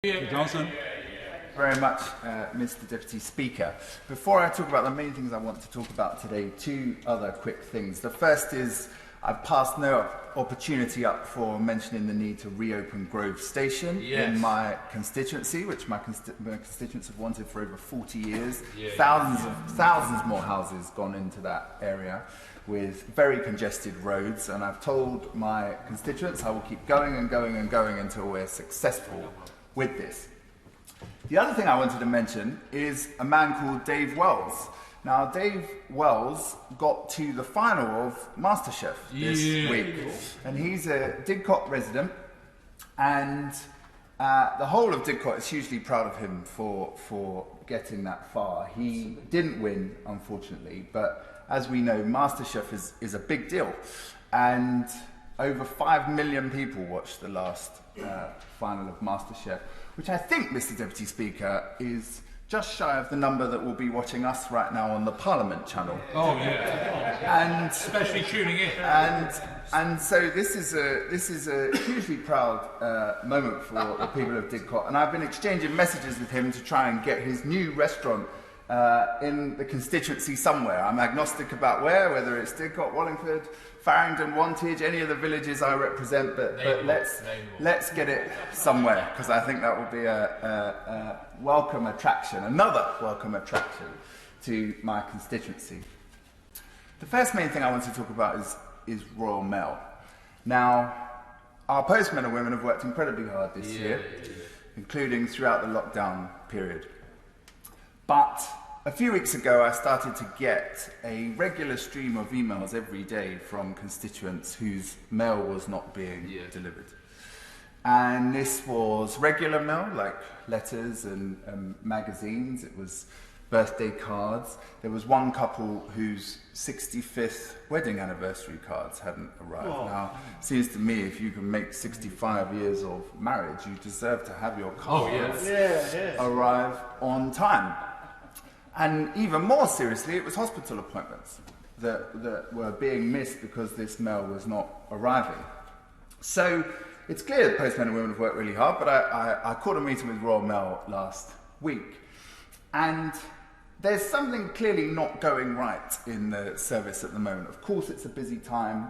Johnson. Very much, Mr. Deputy Speaker. Before I talk about the main things I want to talk about today, two other quick things. The first is I've passed no opportunity up for mentioning the need to reopen Grove Station in my constituency, which my constituents have wanted for over 40 years. Thousands more houses gone into that area with very congested roads, and I've told my constituents I will keep going and going and going until we're successful with this. The other thing I wanted to mention is a man called Dave Wells. Now, Dave Wells got to the final of Masterchef this week, and he's a Didcot resident, and the whole of Didcot is hugely proud of him for getting that far. He didn't win, unfortunately, but as we know, Masterchef is a big deal, and over 5 million people watched the last final of Masterchef, which I think, Mr. Deputy Speaker, is just shy of the number that will be watching us right now on the Parliament channel. Oh yeah, and especially tuning in. And so this is a hugely proud moment for the people of Didcot. And I've been exchanging messages with him to try and get his new restaurant in the constituency somewhere. I'm agnostic about whether it's Didcot, Wallingford, Farringdon, Wantage, any of the villages I represent, but let's get it somewhere, because I think that will be a welcome attraction, another welcome attraction to my constituency. The first main thing I want to talk about is Royal Mail. Now, our postmen and women have worked incredibly hard this year, including throughout the lockdown period. But a few weeks ago, I started to get a regular stream of emails every day from constituents whose mail was not being delivered. And this was regular mail, like letters and magazines. It was birthday cards. There was one couple whose 65th wedding anniversary cards hadn't arrived. Now, it seems to me if you can make 65 years of marriage, you deserve to have your cards arrive on time. And even more seriously, it was hospital appointments that were being missed because this mail was not arriving. So it's clear that postmen and women have worked really hard, but I called a meeting with Royal Mail last week, and there's something clearly not going right in the service at the moment. Of course, it's a busy time.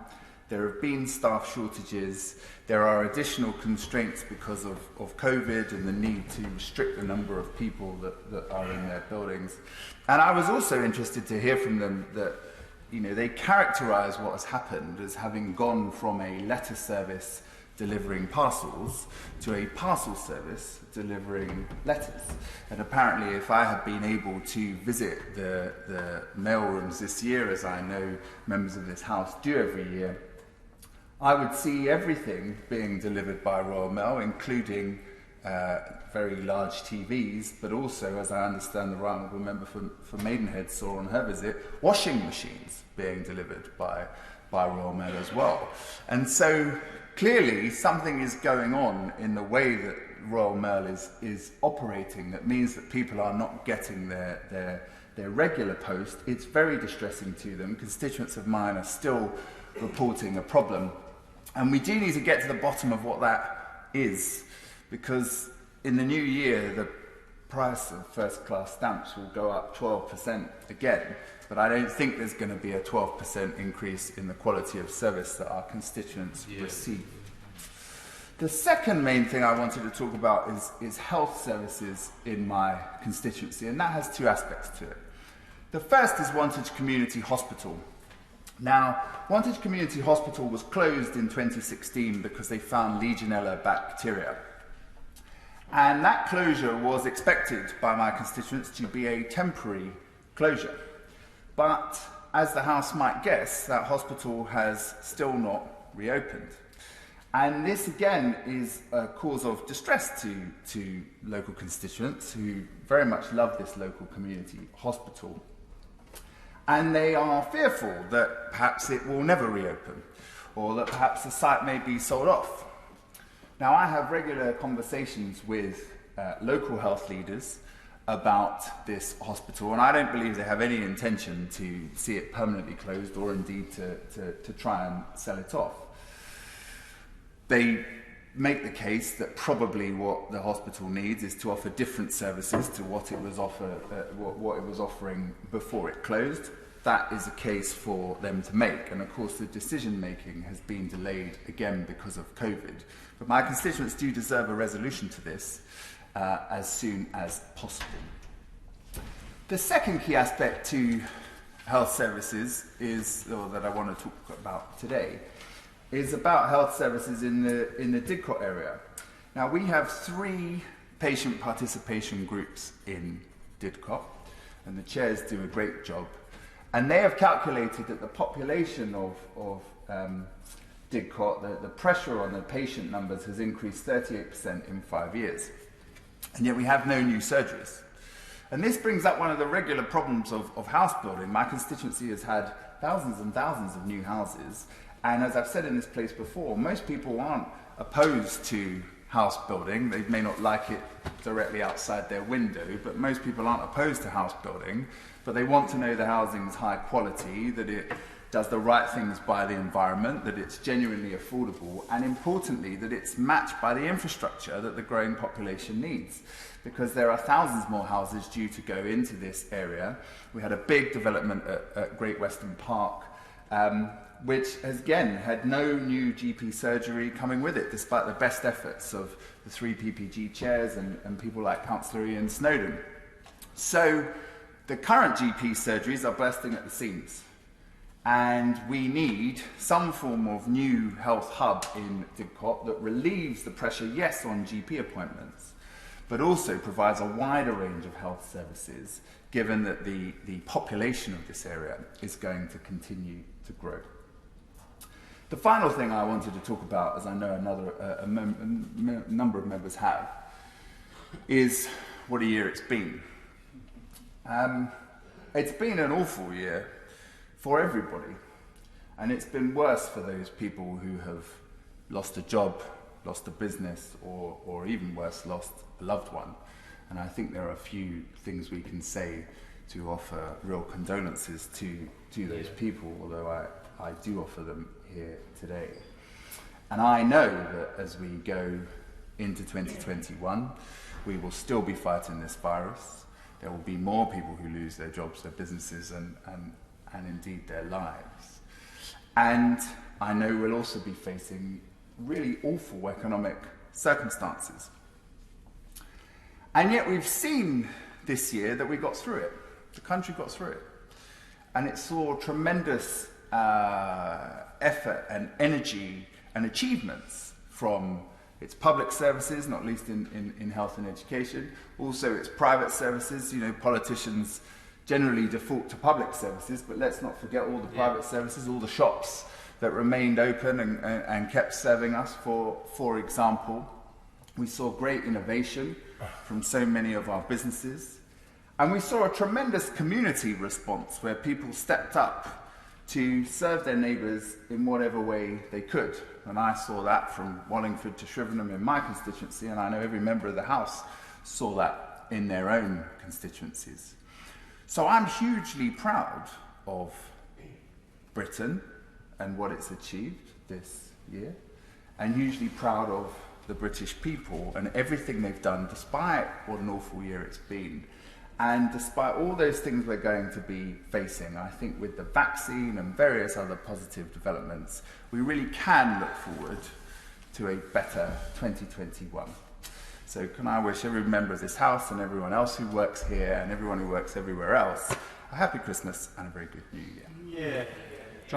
There have been staff shortages. There are additional constraints because of COVID and the need to restrict the number of people that are in their buildings. And I was also interested to hear from them that, they characterise what has happened as having gone from a letter service delivering parcels to a parcel service delivering letters. And apparently, if I had been able to visit the mail rooms this year, as I know members of this House do every year, I would see everything being delivered by Royal Mail, including very large TVs, but also, as I understand the right honourable member for Maidenhead saw on her visit, washing machines being delivered by Royal Mail as well. And so clearly something is going on in the way that Royal Mail is operating that means that people are not getting their regular post. It's very distressing to them. Constituents of mine are still reporting a problem. And we do need to get to the bottom of what that is, because in the new year, the price of first-class stamps will go up 12% again, but I don't think there's going to be a 12% increase in the quality of service that our constituents receive. The second main thing I wanted to talk about is health services in my constituency, and that has two aspects to it. The first is Wantage Community Hospital. Now, Wantage Community Hospital was closed in 2016 because they found Legionella bacteria. And that closure was expected by my constituents to be a temporary closure. But as the House might guess, that hospital has still not reopened. And this again is a cause of distress to local constituents who very much love this local community hospital. And they are fearful that perhaps it will never reopen, or that perhaps the site may be sold off. Now, I have regular conversations with local health leaders about this hospital, and I don't believe they have any intention to see it permanently closed or indeed to try and sell it off. They make the case that probably what the hospital needs is to offer different services to what it was offering before it closed. That is a case for them to make, and of course the decision making has been delayed again because of COVID. But my constituents do deserve a resolution to this as soon as possible. The second key aspect to health services that I want to talk about today is about health services in the Didcot area. Now we have 3 patient participation groups in Didcot, and the chairs do a great job. And they have calculated that the population of Didcot, the pressure on the patient numbers has increased 38% in 5 years. And yet we have no new surgeries. And this brings up one of the regular problems of house building. My constituency has had thousands and thousands of new houses. And as I've said in this place before, most people aren't opposed to house building. They may not like it directly outside their window, but most people aren't opposed to house building. But they want to know the housing is high quality, that it does the right things by the environment, that it's genuinely affordable, and importantly, that it's matched by the infrastructure that the growing population needs. Because there are thousands more houses due to go into this area. We had a big development at Great Western Park, which has again had no new GP surgery coming with it, despite the best efforts of the 3 PPG chairs and people like Councillor Ian Snowden. So the current GP surgeries are bursting at the seams, and we need some form of new health hub in Didcot that relieves the pressure, yes, on GP appointments, but also provides a wider range of health services, given that the population of this area is going to continue to grow. The final thing I wanted to talk about, as I know a number of members have, is what a year it's been. It's been an awful year for everybody, and it's been worse for those people who have lost a job, lost a business, or even worse, lost a loved one. And I think there are a few things we can say to offer real condolences to those people, although I do offer them here today. And I know that as we go into 2021, we will still be fighting this virus. There will be more people who lose their jobs, their businesses, and indeed their lives. And I know we'll also be facing really awful economic circumstances. And yet we've seen this year that we got through it. The country got through it. And it saw tremendous effort and energy and achievements from its public services, not least in health and education, also its private services. You know, politicians generally default to public services, but let's not forget all the private services, all the shops that remained open and kept serving us. For example, we saw great innovation from so many of our businesses, and we saw a tremendous community response where people stepped up to serve their neighbours in whatever way they could. And I saw that from Wallingford to Shrivenham in my constituency, and I know every member of the House saw that in their own constituencies. So I'm hugely proud of Britain and what it's achieved this year, and hugely proud of the British people and everything they've done, despite what an awful year it's been. And despite all those things we're going to be facing, I think with the vaccine and various other positive developments, we really can look forward to a better 2021. So can I wish every member of this House and everyone else who works here and everyone who works everywhere else a happy Christmas and a very good New Year. Yeah.